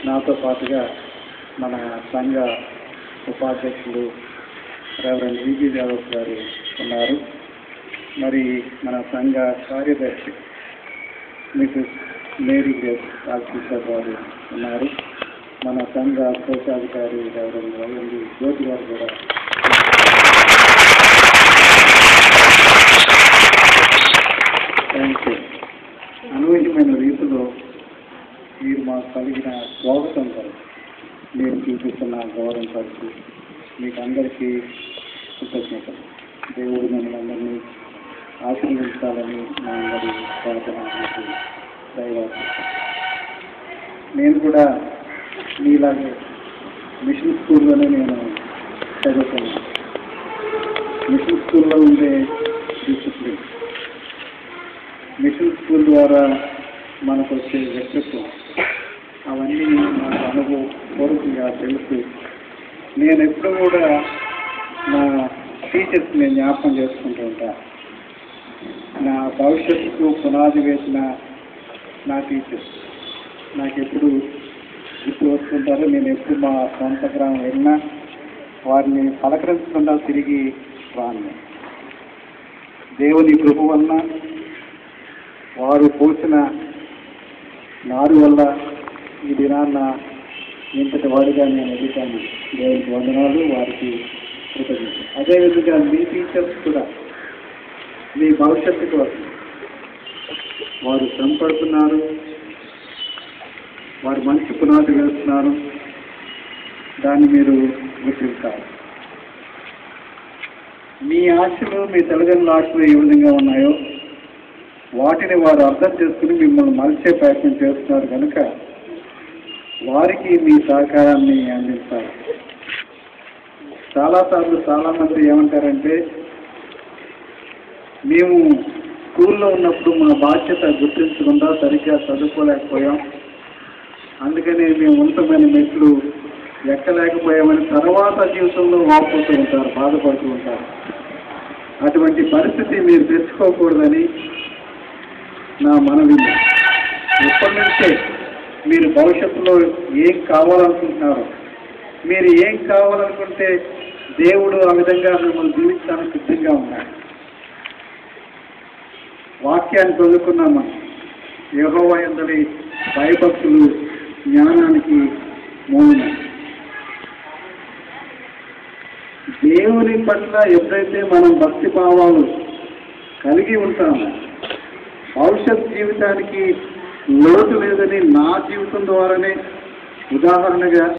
నాతో పాటుగా మన సంఘ ఉపాధ్యక్షులు రెవరెండ్ విజి దేవస్ గారు ఉన్నారు. మరి మన సంఘ కార్యదర్శి మిసెస్ మేరీ గ్రేస్ రాజశేఖర్ గారు ఉన్నారు. మన సంఘ కోశాధికారి రెవరెండ్ వైఎండి జ్యోతి గారు కూడా అనూహ్యమైన రీతిలో మీరు మాకు కలిగిన స్వాగతం గారు మీరు చూపిస్తున్న గౌరవం కలిసి మీకు అందరికీ కృతజ్ఞతలు. దేవుడు మిమ్మల్ని అందరినీ ఆశీర్వదించాలని మా అందరి ప్రార్థన దైవాలు. నేను కూడా మీలాగే మిషన్ స్కూల్లోనే నేను చదువుతున్నాను. మిషన్ స్కూల్లో ఉండే డిసిప్లిన్, మిషన్ స్కూల్ ద్వారా మనకు వచ్చే వ్యక్తిత్వం, అవన్నీ నాకు అనుభవపూర్వకంగా తెలుసు. నేను ఎప్పుడు కూడా నా టీచర్స్ నేను జ్ఞాపకం చేసుకుంటూ ఉంటాను. నా భవిష్యత్తుకు పునాది వేసిన నా టీచర్స్ నాకు ఎప్పుడు గుర్తు వస్తుంటారో. నేను ఎప్పుడు మా సొంత గ్రామం వెళ్ళినా వారిని పలకరించకుండా తిరిగి రాను. దేవుని కృప వలన, వారు పోసిన నారు వల్ల ఈ దినాన్న ఇంతటి వాడిగా నేను ఎదుగుతాను. దేవునికి వందనాలు, వారికి కృతజ్ఞతలు. అదేవిధంగా మీ టీచర్స్ కూడా మీ భవిష్యత్తు కోసం వారు శ్రమపడుతున్నారు, వారు మంచి పునాది వేస్తున్నారు. దాన్ని మీరు గుర్తించాలి. మీ ఆశలు, మీ తల్లిదండ్రుల ఆశలు ఏ విధంగా ఉన్నాయో వాటిని వారు అర్థం చేసుకుని మిమ్మల్ని మలిచే ప్రయత్నం చేస్తున్నారు కనుక వారికి మీ సహకారాన్ని అందించాలి. చాలాసార్లు చాలామంది ఏమంటారంటే, మేము స్కూల్లో ఉన్నప్పుడు మా బాధ్యత గుర్తించకుండా సరిగ్గా చదువుకోలేకపోయాం, అందుకని మేము ఉన్నతమైన మెట్లు ఎక్కలేకపోయామని తర్వాత జీవితంలో వాపోతూ ఉంటారు, బాధపడుతూ ఉంటారు. అటువంటి పరిస్థితి మీరు తెచ్చుకోకూడదని నా మనవి. ఇప్పటి నుంచే మీరు భవిష్యత్తులో ఏం కావాలనుకుంటున్నారో, మీరు ఏం కావాలనుకుంటే దేవుడు ఆ విధంగా మిమ్మల్ని జీవించడానికి సిద్ధంగా ఉన్నాడు. వాక్యాన్ని చదువుకున్నాము. యెహోవా యందలి భయభక్తులు జ్ఞానానికి మూలం. దేవుని పట్ల ఎప్పుడైతే మనం భక్తి భావాలు కలిగి ఉంటామో భవిష్యత్ జీవితానికి లోటు లేదని నా జీవితం ద్వారానే ఉదాహరణగా